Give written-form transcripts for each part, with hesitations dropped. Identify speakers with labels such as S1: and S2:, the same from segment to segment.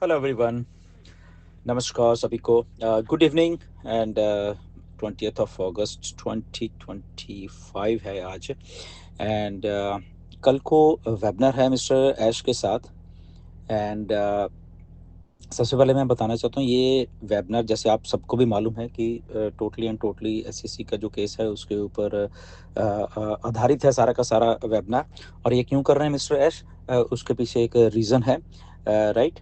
S1: Hello everyone, नमस्कार सभी को। Good evening and 20th of अगस्त 2025 है आज। एंड कल को वेबिनार है मिस्टर ऐश के साथ। एंड सबसे पहले मैं बताना चाहता हूँ, ये वेबिनार जैसे आप सबको भी मालूम है कि टोटली एंड टोटली एसएससी का जो केस है उसके ऊपर आधारित है सारा का सारा वेबिनार। और ये क्यों कर रहे हैं मिस्टर ऐश, उसके पीछे एक रीज़न है, राइट।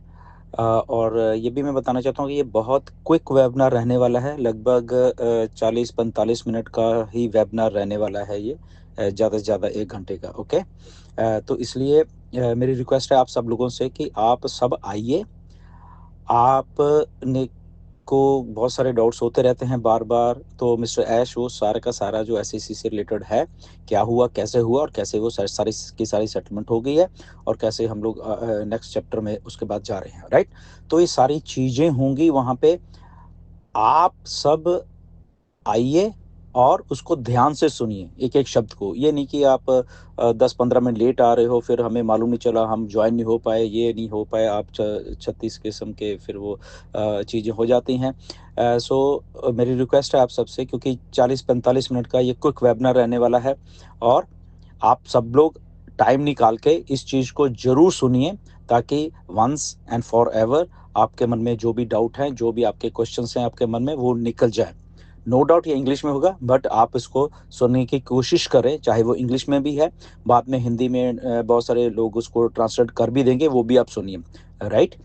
S1: और ये भी मैं बताना चाहता हूँ कि ये बहुत क्विक वेबिनार रहने वाला है, लगभग 40-45 मिनट का ही वेबिनार रहने वाला है ये, ज़्यादा से ज़्यादा 1 घंटे का। ओके। तो इसलिए मेरी रिक्वेस्ट है आप सब लोगों से कि आप सब आइए। आपने को बहुत सारे डाउट्स होते रहते हैं बार बार, तो मिस्टर ऐश वो सारा का सारा जो एसईसी से रिलेटेड है, क्या हुआ कैसे हुआ और कैसे वो सारी की सारी सेटलमेंट हो गई है और कैसे हम लोग नेक्स्ट चैप्टर में उसके बाद जा रहे हैं, राइट। तो ये सारी चीज़ें होंगी वहाँ पे। आप सब आइए और उसको ध्यान से सुनिए एक एक शब्द को। ये नहीं कि आप 10-15 मिनट लेट आ रहे हो, फिर हमें मालूम नहीं चला, हम ज्वाइन नहीं हो पाए, ये नहीं हो पाए, आप 36 किस्म के फिर वो चीज़ें हो जाती हैं। सो मेरी रिक्वेस्ट है आप सबसे, क्योंकि 40-45 मिनट का ये क्विक वेबिनार रहने वाला है, और आप सब लोग टाइम निकाल के इस चीज़ को ज़रूर सुनिए, ताकि वंस एंड फॉर एवर आपके मन में जो भी डाउट हैं, जो भी आपके क्वेश्चंस हैं आपके मन में, वो निकल जाए। नो डाउट ये इंग्लिश में होगा, बट आप इसको सुनने की कोशिश करें, चाहे वो इंग्लिश में भी है, बाद में हिंदी में बहुत सारे लोग उसको ट्रांसलेट कर भी देंगे, वो भी आप सुनिए, राइट।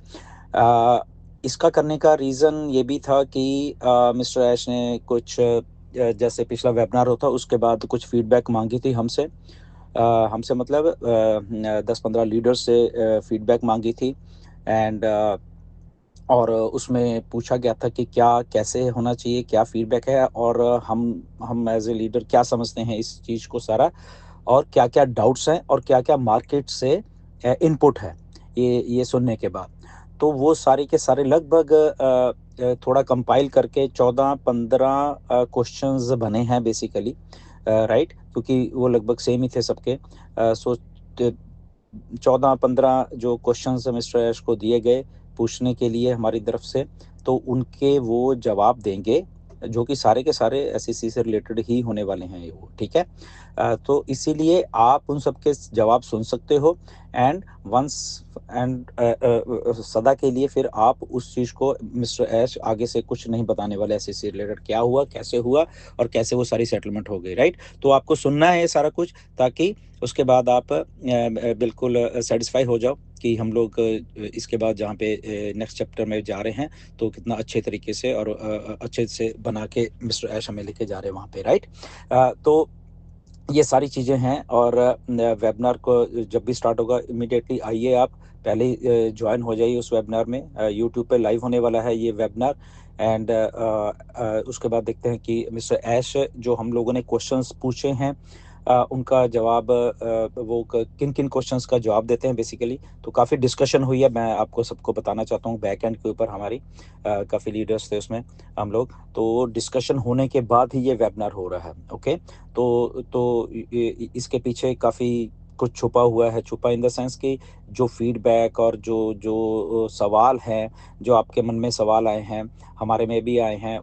S1: इसका करने का रीज़न ये भी था कि मिस्टर ऐश ने कुछ जैसे पिछला वेबिनार होता उसके बाद कुछ फीडबैक मांगी थी हमसे। हमसे मतलब 10-15 लीडर्स से फीडबैक मांगी थी। एंड और उसमें पूछा गया था कि क्या कैसे होना चाहिए, क्या फीडबैक है, और हम एज ए लीडर क्या समझते हैं इस चीज़ को सारा, और क्या क्या डाउट्स हैं और क्या क्या मार्केट से इनपुट है ये सुनने के बाद। तो वो सारे के सारे लगभग थोड़ा कंपाइल करके 14-15 क्वेश्चंस बने हैं बेसिकली, राइट, क्योंकि वो लगभग सेम ही थे सबके। सो 14-15 जो क्वेश्चंस मिस्टर ऐश को दिए गए पूछने के लिए हमारी तरफ से, तो उनके वो जवाब देंगे, जो कि सारे के सारे एसईसी से रिलेटेड ही होने वाले हैं वो, ठीक है। तो इसीलिए आप उन सब के जवाब सुन सकते हो। एंड वंस एंड सदा के लिए फिर आप उस चीज़ को, मिस्टर ऐश आगे से कुछ नहीं बताने वाले एसईसी से रिलेटेड क्या हुआ कैसे हुआ और कैसे वो सारी सेटलमेंट हो गई, राइट। तो आपको सुनना है ये सारा कुछ, ताकि उसके बाद आप बिल्कुल सेटिस्फाई हो जाओ कि हम लोग इसके बाद जहाँ पे नेक्स्ट चैप्टर में जा रहे हैं, तो कितना अच्छे तरीके से और अच्छे से बना के मिस्टर ऐश हमें लेके जा रहे हैं वहाँ पे, राइट। तो ये सारी चीज़ें हैं। और वेबिनार को जब भी स्टार्ट होगा इमीडिएटली आइए, आप पहले ही ज्वाइन हो जाइए उस वेबिनार में। यूट्यूब पे लाइव होने वाला है ये वेबिनार। एंड उसके बाद देखते हैं कि मिस्टर ऐश जो हम लोगों ने क्वेश्चंस पूछे हैं, उनका जवाब, वो किन किन क्वेश्चंस का जवाब देते हैं बेसिकली। तो काफ़ी डिस्कशन हुई है, मैं आपको सबको बताना चाहता हूँ, बैक एंड के ऊपर हमारी काफ़ी लीडर्स थे उसमें हम लोग। तो डिस्कशन होने के बाद ही ये वेबिनार हो रहा है, ओके। तो इसके पीछे काफ़ी कुछ छुपा हुआ है, छुपा इन द सेंस कि जो फीडबैक और जो जो सवाल हैं, जो आपके मन में सवाल आए हैं, हमारे में भी आए हैं,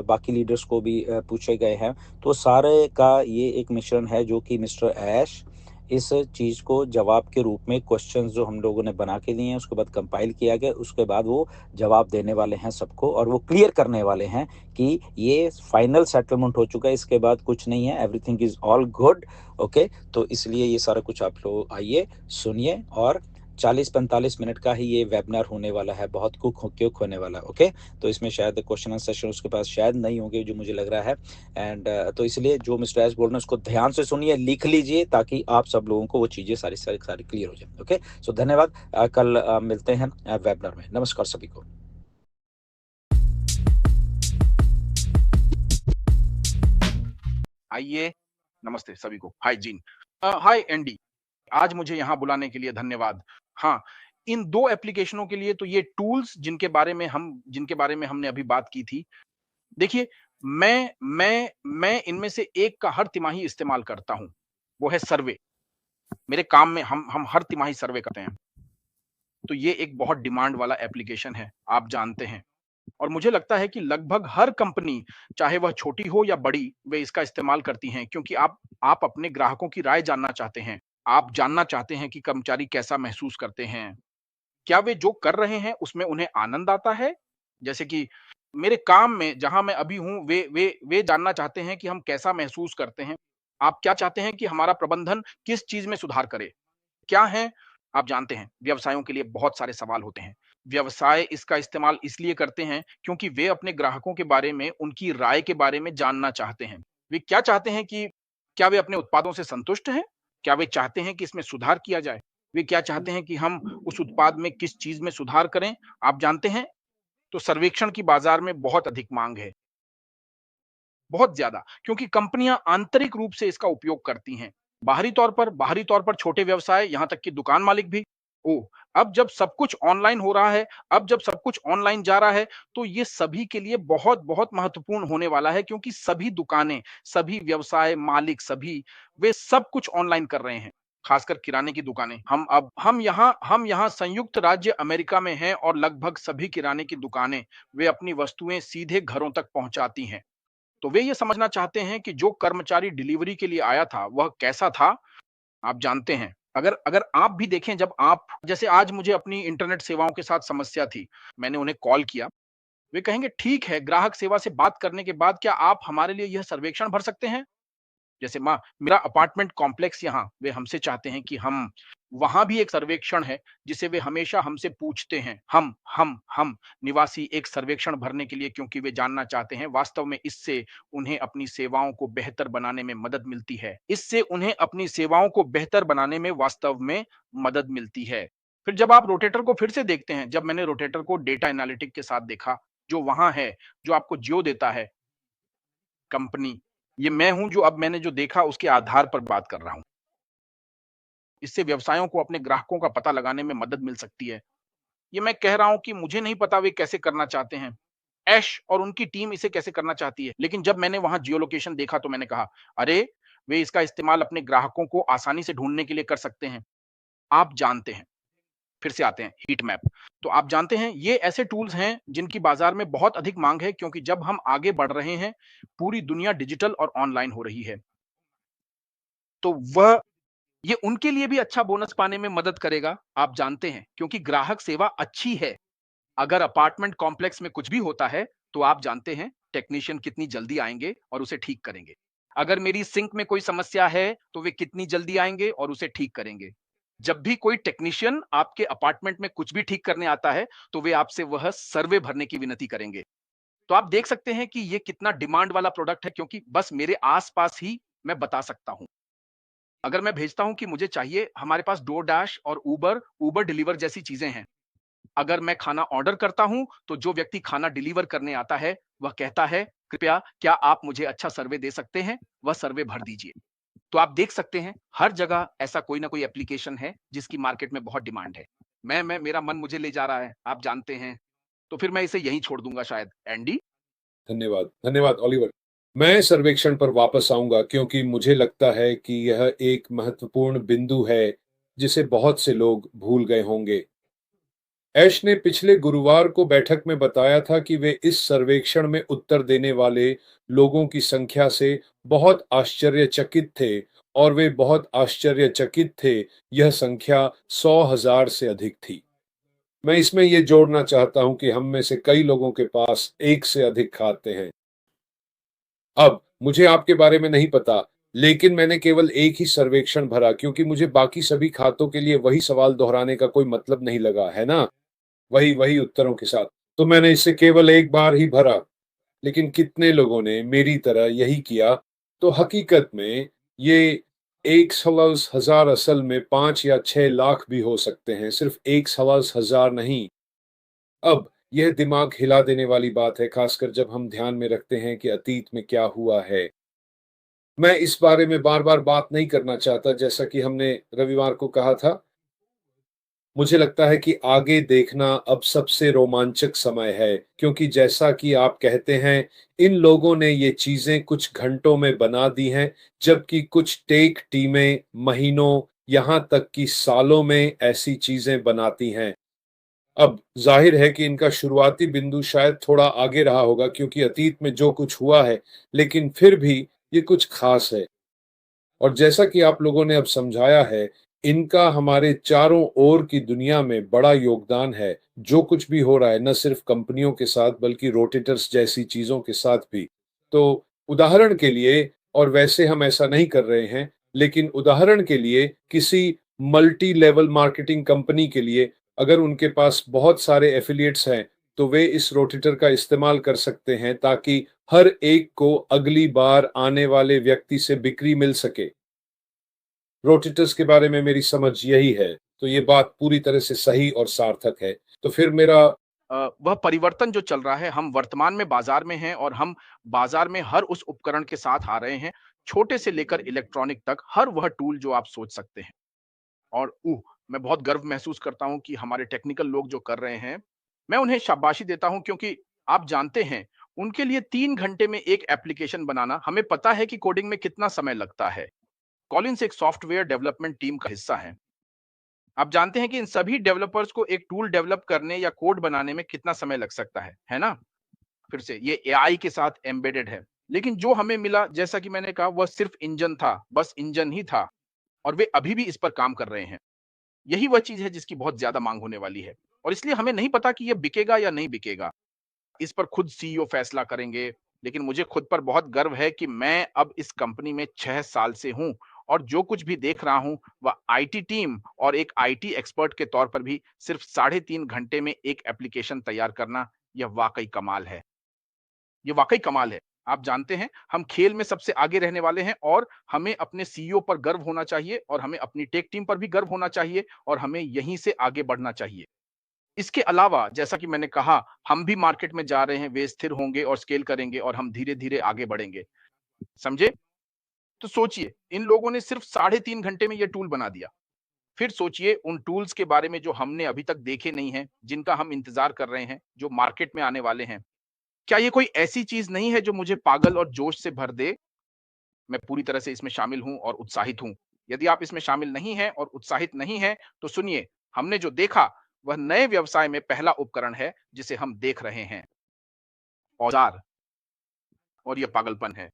S1: बाकी लीडर्स को भी पूछे गए हैं। तो सारे का ये एक मिश्रण है जो कि मिस्टर ऐश इस चीज़ को जवाब के रूप में, क्वेश्चंस जो हम लोगों ने बना के दिए हैं उसके बाद कंपाइल किया गया, उसके बाद वो जवाब देने वाले हैं सबको, और वो क्लियर करने वाले हैं कि ये फाइनल सेटलमेंट हो चुका है, इसके बाद कुछ नहीं है, everything is all good, okay. तो इसलिए ये सारा कुछ आप लोग आइए सुनिए, और 40-45 मिनट का ही ये वेबिनार होने वाला है, बहुत क्विक होने वाला है, ओके। तो इसमें शायद क्वेश्चन आंसर सेशन उसके पास शायद नहीं होंगे जो मुझे लग रहा है। एंड तो इसलिए जो मिस्टर एस बोल रहे हैं उसको ध्यान से सुनिए, लिख लीजिए, ताकि आप सब लोगों को वो चीज़ें सारी सारी सारी क्लियर हो जाए, ओके। सो धन्यवाद। कल मिलते हैं वेबिनार में। नमस्कार सभी को।
S2: आइए, नमस्ते सभी को। हाय जीन, हाय एंडी, आज मुझे यहाँ बुलाने के लिए धन्यवाद। हाँ, इन 2 एप्लीकेशनों के लिए तो ये टूल्स जिनके बारे में हमने अभी बात की थी, देखिए मैं इनमें से एक का हर तिमाही इस्तेमाल करता हूँ, वो है सर्वे। मेरे काम में हम हर तिमाही सर्वे करते हैं। तो ये एक बहुत डिमांड वाला एप्लीकेशन है, आप जानते हैं। और मुझे लगता है कि लगभग हर कंपनी, चाहे वह छोटी हो या बड़ी, वे इसका इस्तेमाल करती हैं क्योंकि आप अपने ग्राहकों की राय जानना चाहते हैं। आप जानना चाहते हैं कि कर्मचारी कैसा महसूस करते हैं। क्या वे जो कर रहे हैं उसमें उन्हें आनंद आता है? जैसे कि मेरे काम में जहाँ मैं अभी हूँ, वे जानना चाहते हैं कि हम कैसा महसूस करते हैं। आप क्या चाहते हैं कि हमारा प्रबंधन किस चीज़ में सुधार करे? क्या हैं? आप जानते हैं, व्यवसायों के लिए बहुत सारे सवाल होते हैं। व्यवसाय इसका इस्तेमाल इसलिए करते हैं क्योंकि वे अपने ग्राहकों के बारे में, उनकी राय के बारे में जानना चाहते हैं। वे क्या चाहते हैं कि क्या वे अपने उत्पादों से संतुष्ट हैं? क्या वे चाहते हैं कि इसमें सुधार किया जाए? वे क्या चाहते हैं कि हम उस उत्पाद में किस चीज़ में सुधार करें? आप जानते हैं, तो सर्वेक्षण की बाज़ार में बहुत अधिक माँग है। बहुत ज़्यादा, क्योंकि कंपनियाँ आंतरिक रूप से इसका उपयोग करती हैं। बाहरी तौर पर छोटे व्यवसाय, यहाँ तक कि दुकान मालिक भी। ओह! अब जब सब कुछ ऑनलाइन हो रहा है, अब जब सब कुछ ऑनलाइन जा रहा है, तो ये सभी के लिए बहुत-बहुत महत्वपूर्ण होने वाला है क्योंकि सभी दुकानें, सभी व्यवसाय मालिक सभी, वे सब कुछ ऑनलाइन कर रहे हैं, खासकर किराने की दुकानें। हम यहाँ संयुक्त राज्य अमेरिका में हैं और लगभग सभी किराने की दुकानें, वे अपनी वस्तुएँ सीधे घरों तक पहुँचाती हैं। तो वे ये समझना चाहते हैं कि जो कर्मचारी डिलीवरी के लिए आया था, वह कैसा था? आप जानते हैं, अगर अगर आप भी देखें, जब आप जैसे आज मुझे अपनी इंटरनेट सेवाओं के साथ समस्या थी, मैंने उन्हें कॉल किया। वे कहेंगे, "ठीक है, ग्राहक सेवा से बात करने के बाद क्या आप हमारे लिए यह सर्वेक्षण भर सकते हैं?" जैसे मेरा अपार्टमेंट कॉम्प्लेक्स यहाँ, वे हमसे चाहते हैं कि हम वहाँ भी एक सर्वेक्षण है, जिसे वे हमेशा हमसे पूछते हैं। हम निवासी एक सर्वेक्षण भरने के लिए, क्योंकि वे जानना चाहते हैं वास्तव में इससे उन्हें अपनी सेवाओं को बेहतर बनाने में मदद मिलती है। इससे उन्हें अपनी सेवाओं को बेहतर बनाने में वास्तव में मदद मिलती है। फिर जब आप रोटेटर को फिर से देखते हैं, जब मैंने रोटेटर को डेटा एनालिटिक के साथ देखा, जो वहाँ है, जो आपको जियो देता है कंपनी, ये मैं हूँ जो अब मैंने जो देखा उसके आधार पर बात कर रहा हूँ। इससे व्यवसायों को अपने ग्राहकों का पता लगाने में मदद मिल सकती है। ये मैं कह रहा हूँ कि मुझे नहीं पता वे कैसे करना चाहते हैं। ऐश और उनकी टीम इसे कैसे करना चाहती है। लेकिन जब मैंने वहाँ जियो लोकेशन देखा तो मैंने कहा, अरे! वे इसका इस्तेमाल अपने ग्राहकों को आसानी से ढूँढने के लिए कर सकते हैं। आप जानते हैं, फिर से आते हैं हीट मैप। तो आप जानते हैं ये ऐसे टूल्स हैं जिनकी बाज़ार में बहुत अधिक माँग है क्योंकि जब हम आगे बढ़ रहे हैं, पूरी दुनिया डिजिटल और ऑनलाइन हो रही है। तो वह ये उनके लिए भी अच्छा बोनस पाने में मदद करेगा, आप जानते हैं, क्योंकि ग्राहक सेवा अच्छी है। अगर अपार्टमेंट कॉम्प्लेक्स में कुछ भी होता है, तो आप जानते हैं टेक्नीशियन कितनी जल्दी आएँगे और उसे ठीक करेंगे। अगर मेरी सिंक में कोई समस्या है, तो वे कितनी जल्दी आएँगे और उसे ठीक करेंगे। जब भी कोई टेक्नीशियन आपके अपार्टमेंट में कुछ भी ठीक करने आता है, तो वे आपसे वह सर्वे भरने की विनती करेंगे। तो आप देख सकते हैं कि ये कितना डिमांड वाला प्रोडक्ट है क्योंकि बस मेरे आस-पास ही मैं बता सकता हूँ। अगर मैं भेजता हूँ कि मुझे चाहिए, हमारे पास डोरडैश और उबर डिलीवर जैसी चीज़ें हैं। अगर मैं खाना ऑर्डर करता हूँ, तो जो व्यक्ति खाना डिलीवर करने आता है, वह कहता है, "कृपया क्या आप मुझे अच्छा सर्वे दे सकते हैं?" वह सर्वे भर दीजिए। तो आप देख सकते हैं, हर जगह ऐसा कोई ना कोई एप्लीकेशन है, जिसकी मार्केट में बहुत डिमांड है। मेरा मन मुझे ले जा रहा है, आप जानते हैं, तो फिर मैं इसे यहीं छोड़ दूँगा शायद। एंडी?
S3: धन्यवाद, धन्यवाद ऑलिवर। मैं सर्वेक्षण पर वापस आऊँगा क्योंकि मुझे लगता है कि यह एक महत्वपूर्ण बिंदु है, जिसे बहुत से लोग भूल गए होंगे। ऐश ने पिछले गुरुवार को बैठक में बताया था कि वे इस सर्वेक्षण में उत्तर देने वाले लोगों की संख्या से बहुत आश्चर्यचकित थे और वे बहुत आश्चर्यचकित थे, यह संख्या 100,000 से अधिक थी। मैं इसमें ये जोड़ना चाहता हूं कि हम में से कई लोगों के पास एक से अधिक खाते हैं। अब मुझे आपके बारे में नहीं पता, लेकिन मैंने केवल एक ही सर्वेक्षण भरा क्योंकि मुझे बाकी सभी खातों के लिए वही सवाल दोहराने का कोई मतलब नहीं लगा, है ना? वही वही उत्तरों के साथ। तो मैंने इसे केवल एक बार ही भरा। लेकिन कितने लोगों ने मेरी तरह यही किया? तो हकीकत में ये 1,000,000 असल में 5 या 6 लाख भी हो सकते हैं, सिर्फ 1,000,000 नहीं। अब यह दिमाग हिला देने वाली बात है, खासकर जब हम ध्यान में रखते हैं कि अतीत में क्या हुआ है। मैं इस बारे में बार-बार बात नहीं करना चाहता, जैसा कि हमने रविवार को कहा था। मुझे लगता है कि आगे देखना अब सबसे रोमांचक समय है, क्योंकि जैसा कि आप कहते हैं, इन लोगों ने ये चीज़ें कुछ घंटों में बना दी हैं, जबकि कुछ टेक टीमें महीनों, यहाँ तक कि सालों में ऐसी चीज़ें बनाती हैं। अब जाहिर है कि इनका शुरुआती बिंदु शायद थोड़ा आगे रहा होगा क्योंकि अतीत में जो कुछ हुआ है, लेकिन फिर भी ये कुछ खास है। और जैसा कि आप लोगों ने अब समझाया है, इनका हमारे चारों ओर की दुनिया में बड़ा योगदान है। जो कुछ भी हो रहा है, न सिर्फ कंपनियों के साथ बल्कि रोटेटर्स जैसी चीजों के साथ भी। तो उदाहरण के लिए, और वैसे हम ऐसा नहीं कर रहे हैं, लेकिन उदाहरण के लिए किसी मल्टी लेवल मार्केटिंग कंपनी के लिए अगर उनके पास बहुत सारे एफिलिएट्स हैं, तो वे इस रोटेटर का इस्तेमाल कर सकते हैं ताकि हर एक को अगली बार आने वाले व्यक्ति से बिक्री मिल सके। रोटेटर्स के बारे में मेरी समझ यही है, तो ये बात पूरी तरह से सही और सार्थक है। तो फिर मेरा
S2: वह परिवर्तन जो चल रहा है, हम वर्तमान में बाजार में हैं और हम बाजार में हर उस उपकरण के साथ आ रहे हैं, छोटे से लेकर इलेक्ट्रॉनिक तक, हर वह टूल जो आप सोच सकते हैं। और मैं बहुत गर्व महसूस करता हूँ कि हमारे टेक्निकल लोग जो कर रहे हैं, मैं उन्हें शाबाशी देता हूँ क्योंकि आप जानते हैं, उनके लिए 3 घंटे में एक एप्लीकेशन बनाना, हमें पता है कि कोडिंग में कितना समय लगता है। कॉलिन्स एक सॉफ्टवेयर डेवलपमेंट टीम का हिस्सा है। आप जानते हैं कि इन सभी डेवलपर्स को एक टूल डेवलप करने या कोड बनाने में कितना समय लग सकता है ना? फिर से ये एआई के साथ एम्बेडेड है। लेकिन जो हमें मिला, जैसा कि मैंने कहा, वह सिर्फ इंजन था, बस इंजन ही था और वे अभी भी इस पर काम कर रहे हैं। यही वह चीज़ है जिसकी बहुत ज़्यादा माँग होने वाली है और इसलिए हमें नहीं पता कि ये बिकेगा या नहीं बिकेगा। इस पर खुद सीईओ फैसला करेंगे, लेकिन मुझे खुद पर बहुत गर्व है कि मैं अब इस कंपनी में 6 साल से हूँ और जो कुछ भी देख रहा हूँ, वह आईटी टीम और एक आईटी एक्सपर्ट के तौर पर भी सिर्फ साढ़े 3 घंटे में एक एप्लीकेशन तैयार करना, यह वाक़ई कमाल है। ये वाक़ई कमाल है। आप जानते हैं, हम खेल में सबसे आगे रहने वाले हैं और हमें अपने सीईओ पर गर्व होना चाहिए और हमें अपनी टेक टीम पर भी गर्व होना चाहिए और हमें यहीं से आगे बढ़ना चाहिए। इसके अलावा जैसा कि मैंने कहा, हम भी मार्केट में जा रहे हैं, वे स्थिर होंगे और स्केल करेंगे और हम धीरे-धीरे आगे बढ़ेंगे। समझे? तो सोचिए, इन लोगों ने सिर्फ साढ़े 3 घंटे में ये टूल बना दिया। फिर सोचिए उन टूल्स के बारे में जो हमने अभी तक देखे नहीं हैं, जिनका हम इंतज़ार कर रहे हैं, जो मार्केट में आने वाले हैं। क्या ये कोई ऐसी चीज़ नहीं है जो मुझे पागल और जोश से भर दे? मैं पूरी तरह से इसमें शामिल हूँ और उत्साहित हूँ। यदि आप इसमें शामिल नहीं हैं और उत्साहित नहीं हैं, तो सुनिए, हमने जो देखा, वह नए व्यवसाय में पहला उपकरण है, जिसे हम देख रहे हैं। औज़ार। और ये पागलपन है,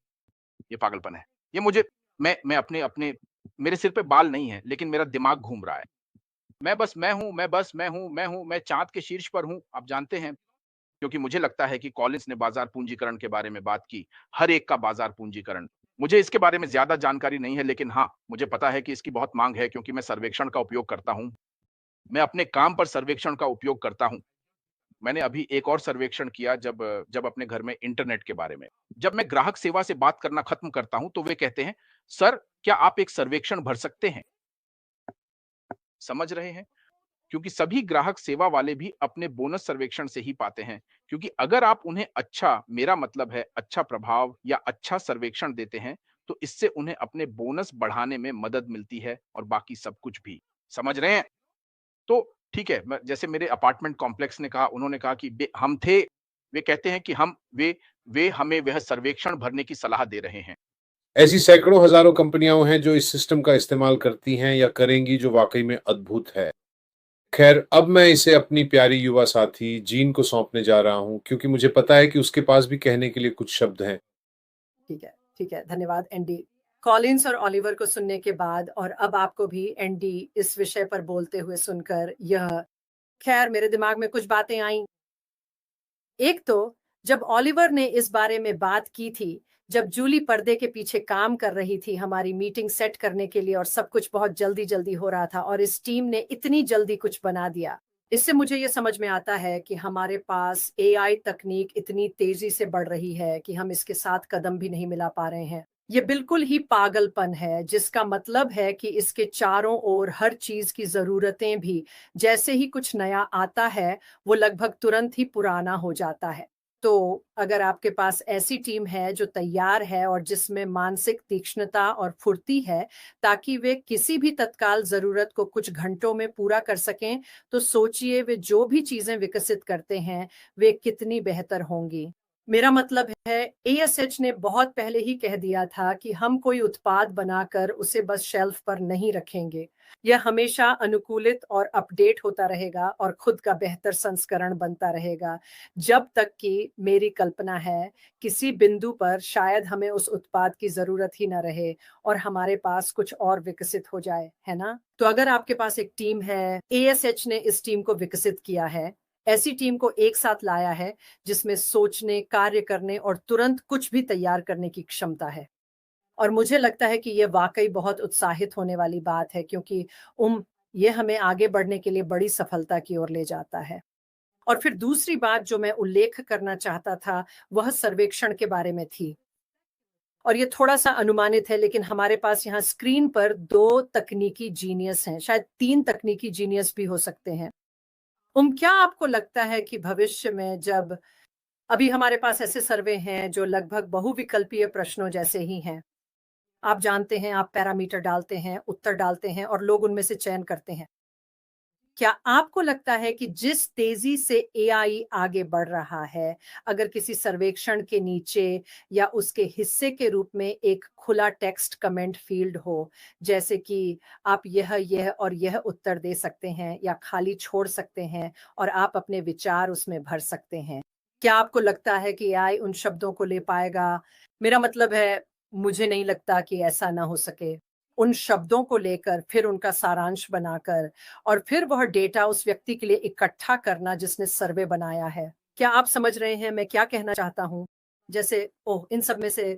S2: ये पागलपन है। ये मुझे मैं अपने अपने मेरे सिर पे बाल नहीं है, लेकिन मेरा दिमाग घूम रहा है। मैं बस मैं हूँ, मैं बस मैं हूँ, मैं चाँद के शीर्ष पर हूँ, आप जानते हैं। क्योंकि मुझे लगता है कि कॉलिन्स ने बाजार पूंजीकरण के बारे में बात की, हर एक का बाजार पूंजीकरण। मुझे इसके बारे में ज़्यादा जानकारी नहीं है, लेकिन हाँ, मुझे पता है कि इसकी बहुत माँग है क्योंकि मैं सर्वेक्षण का उपयोग करता हूँ। मैं अपने काम पर सर्वेक्षण का उपयोग करता हूँ। मैंने अभी एक और सर्वेक्षण किया जब जब अपने घर में इंटरनेट के बारे में। जब मैं ग्राहक सेवा से बात करना खत्म करता हूँ, तो वे कहते हैं, "सर, क्या आप एक सर्वेक्षण भर सकते हैं?" समझ रहे हैं? क्योंकि सभी ग्राहक सेवा वाले भी अपने बोनस सर्वेक्षण से ही पाते हैं क्योंकि अगर आप उन्हें अच्छा मेरा मतलब है अच्छा प्रभाव या अच्छा सर्वेक्षण देते हैं तो इससे उन्हें अपने बोनस बढ़ाने में मदद मिलती है और बाकी सब कुछ भी समझ रहे हैं तो ठीक है जैसे मेरे अपार्टमेंट कॉम्प्लेक्स ने कहा उन्होंने कहा कि हम थे वे कहते हैं कि हम वे हमें वह सर्वेक्षण भरने की सलाह दे रहे हैं
S3: ऐसी सैकड़ों हजारों कंपनियां हैं जो इस सिस्टम का इस्तेमाल करती हैं या करेंगी, जो वाकई में अद्भुत है। खैर, अब मैं इसे अपनी प्यारी युवा साथी जीन को सौंपने जा रहा हूं क्योंकि मुझे पता है कि उसके पास भी कहने के लिए कुछ शब्द हैं।
S4: ठीक है, धन्यवाद एंडी। कॉलिन्स और ओलिवर को सुनने के बाद और अब आपको भी एंडी इस विषय पर बोलते हुए सुनकर खैर मेरे दिमाग में कुछ बातें आई। एक तो जब ओलिवर ने इस बारे में बात की थी, जब जूली पर्दे के पीछे काम कर रही थी हमारी मीटिंग सेट करने के लिए और सब कुछ बहुत जल्दी-जल्दी हो रहा था और इस टीम ने इतनी जल्दी कुछ बना दिया। इससे मुझे ये समझ में आता है कि हमारे पास एआई तकनीक इतनी तेजी से बढ़ रही है कि हम इसके साथ कदम भी नहीं मिला पा रहे हैं। ये बिल्कुल ही पागलपन है, जिसका मतलब है कि इसके चारों ओर हर चीज की जरूरतें भी जैसे ही कुछ नया आता है, वो लगभग तुरंत ही पुराना हो जाता है। तो अगर आपके पास ऐसी टीम है जो तैयार है और जिसमें मानसिक तीक्ष्णता और फुर्ती है, ताकि वे किसी भी तत्काल जरूरत को कुछ घंटों में पूरा कर सकें, तो सोचिए वे जो भी चीजें विकसित करते हैं, वे कितनी बेहतर होंगी। मेरा मतलब है ASH ने बहुत पहले ही कह दिया था कि हम कोई उत्पाद बनाकर उसे बस शेल्फ पर नहीं रखेंगे। यह हमेशा अनुकूलित और अपडेट होता रहेगा और खुद का बेहतर संस्करण बनता रहेगा, जब तक कि मेरी कल्पना है किसी बिंदु पर शायद हमें उस उत्पाद की ज़रूरत ही ना रहे और हमारे पास कुछ और विकसित हो जाए, है ना? तो अगर आपके पास एक टीम है, ASH ने इस टीम को विकसित किया है, ऐसी टीम को एक साथ लाया है जिसमें सोचने, कार्य करने और तुरंत कुछ भी तैयार करने की क्षमता है। और मुझे लगता है कि ये वाक़ई बहुत उत्साहित होने वाली बात है, क्योंकि ये हमें आगे बढ़ने के लिए बड़ी सफलता की ओर ले जाता है। और फिर दूसरी बात जो मैं उल्लेख करना चाहता था, वह सर्वेक्षण के बारे में थी। और ये थोड़ा-सा अनुमानित है, लेकिन हमारे पास यहाँ स्क्रीन पर 2 तकनीकी जीनियस हैं, शायद 3 तकनीकी जीनियस भी हो सकते हैं। क्या आपको लगता है कि भविष्य में जब अभी हमारे पास ऐसे सर्वे हैं जो लगभग बहुविकल्पीय प्रश्नों जैसे ही हैं। आप जानते हैं, आप पैरामीटर डालते हैं, उत्तर डालते हैं और लोग उनमें से चयन करते हैं। क्या आपको लगता है कि जिस तेजी से AI आगे बढ़ रहा है, अगर किसी सर्वेक्षण के नीचे या उसके हिस्से के रूप में एक खुला टेक्स्ट कमेंट फील्ड हो, जैसे कि आप यह और यह उत्तर दे सकते हैं या खाली छोड़ सकते हैं और आप अपने विचार उसमें भर सकते हैं। क्या आपको लगता है कि AI उन शब्दों को ले पाएगा? मेरा मतलब है, मुझे नहीं लगता कि ऐसा ना हो सके। उन शब्दों को लेकर फिर उनका सारांश बनाकर और फिर वह डेटा उस व्यक्ति के लिए इकट्ठा करना जिसने सर्वे बनाया है। क्या आप समझ रहे हैं मैं क्या कहना चाहता हूँ? जैसे इन सब में से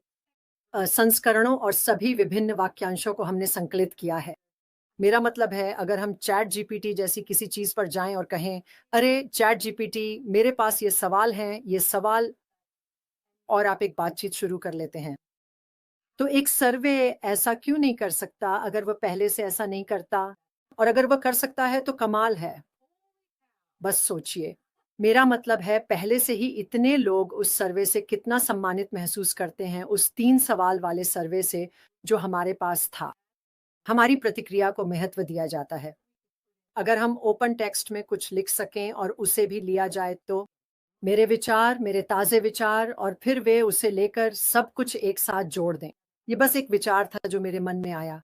S4: संस्करणों और सभी विभिन्न वाक्यांशों को हमने संकलित किया है। मेरा मतलब है, अगर हम चैट जीपीटी जैसी किसी चीज़ पर जाएँ और कहें, "अरे चैट जीपीटी, मेरे पास ये सवाल हैं, ये सवाल" और आप एक बातचीत शुरू कर लेते हैं। तो एक सर्वे ऐसा क्यों नहीं कर सकता अगर वह पहले से ऐसा नहीं करता? और अगर वह कर सकता है तो कमाल है। बस सोचिए। मेरा मतलब है, पहले से ही इतने लोग उस सर्वे से कितना सम्मानित महसूस करते हैं, उस 3 सवाल वाले सर्वे से जो हमारे पास था। हमारी प्रतिक्रिया को महत्व दिया जाता है। अगर हम ओपन टेक्स्ट में कुछ लिख सकें और उसे भी लिया जाए तो मेरे विचार, मेरे ताज़े विचार और फिर वे उसे लेकर सब कुछ एक साथ जोड़ दें। ये बस एक विचार था जो मेरे मन में आया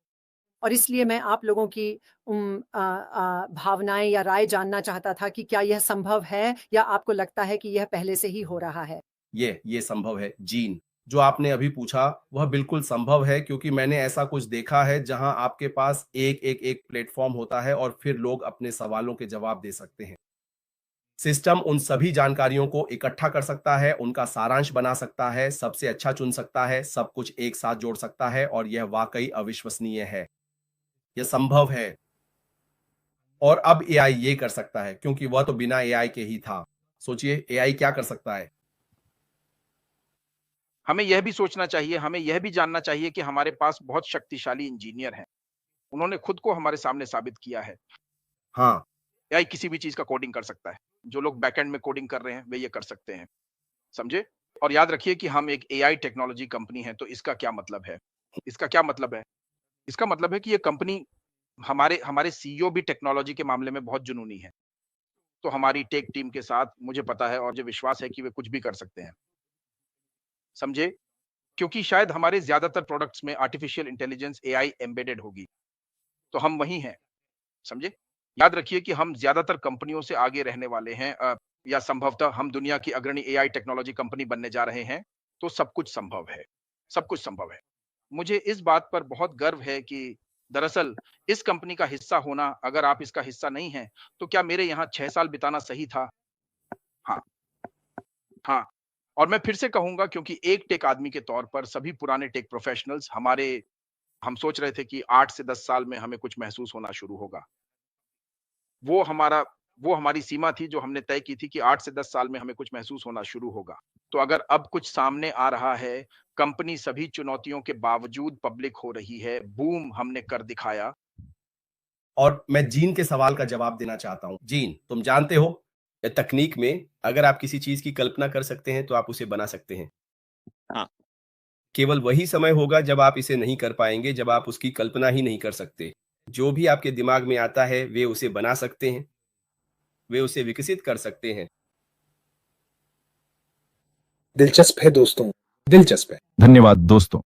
S4: और इसलिए मैं आप लोगों की भावनाएँ या राय जानना चाहता था कि क्या यह संभव है या आपको लगता है कि यह पहले से ही हो रहा है?
S5: ये संभव है। जीन, जो आपने अभी पूछा वह बिल्कुल संभव है, क्योंकि मैंने ऐसा कुछ देखा है जहां आपके पास एक प्लेटफॉर्म होता है और फिर लोग अपने सवालों के जवाब दे सकते हैं। सिस्टम उन सभी जानकारियों को इकट्ठा कर सकता है, उनका सारांश बना सकता है, सबसे अच्छा चुन सकता है, सब कुछ एक साथ जोड़ सकता है और यह वाकई अविश्वसनीय है। यह संभव है। और अब एआई ये कर सकता है, क्योंकि वह तो बिना एआई के ही था। सोचिए एआई क्या कर सकता है।
S2: हमें यह भी सोचना चाहिए, हमें यह भी जानना चाहिए कि हमारे पास बहुत शक्तिशाली इंजीनियर हैं। उन्होंने खुद को हमारे सामने साबित किया है।
S5: हाँ,
S2: एआई किसी भी चीज़ का कोडिंग कर सकता है। जो लोग बैकएंड में कोडिंग कर रहे हैं, वे ये कर सकते हैं। समझे? और याद रखिए कि हम एक एआई टेक्नोलॉजी कंपनी है, तो इसका क्या मतलब है? इसका क्या मतलब है? इसका मतलब है कि ये कंपनी हमारे हमारे सीईओ भी टेक्नोलॉजी के मामले में बहुत जुनूनी है। तो हमारी टेक टीम के साथ मुझे पता है और मुझे विश्वास है कि वे कुछ भी कर सकते हैं। समझे? क्योंकि शायद हमारे ज़्यादातर प्रोडक्ट्स में आर्टिफिशियल इंटेलिजेंस एआई एम्बेडेड होगी। तो हम वही हैं। समझे? याद रखिए कि हम ज़्यादातर कंपनियों से आगे रहने वाले हैं, या संभवतः हम दुनिया की अग्रणी एआई टेक्नोलॉजी कंपनी बनने जा रहे हैं, तो सब कुछ संभव है। सब कुछ संभव है। मुझे इस बात पर बहुत गर्व है कि दरअसल इस कंपनी का हिस्सा होना, अगर आप इसका हिस्सा नहीं हैं, तो क्या मेरे यहाँ 6 साल बिताना सही था? हाँ, हाँ। और मैं फिर से कहूँगा, क्योंकि एक टेक आदमी के तौर पर सभी पुराने टेक प्रोफेशनल्स हम सोच रहे थे कि 8 से 10 साल में हमें कुछ महसूस होना शुरू होगा। वो हमारा वो हमारी सीमा थी जो हमने तय की थी कि 8 से 10 साल में हमें कुछ महसूस होना शुरू होगा। तो अगर अब कुछ सामने आ रहा है, कंपनी सभी चुनौतियों के बावजूद पब्लिक हो रही है, बूम हमने कर दिखाया।
S5: और मैं जीन के सवाल का जवाब देना चाहता हूं। जीन, तुम जानते हो तकनीक में अगर आप किसी चीज की कल्पना कर सकते हैं तो आप उसे बना सकते हैं।
S6: हाँ।
S5: केवल वही समय होगा जब आप इसे नहीं कर पाएंगे, जब आप उसकी कल्पना ही नहीं कर सकते। जो भी आपके दिमाग में आता है वे उसे बना सकते हैं, वे उसे विकसित कर सकते हैं।
S3: दिलचस्प है दोस्तों, दिलचस्प है।
S6: धन्यवाद दोस्तों।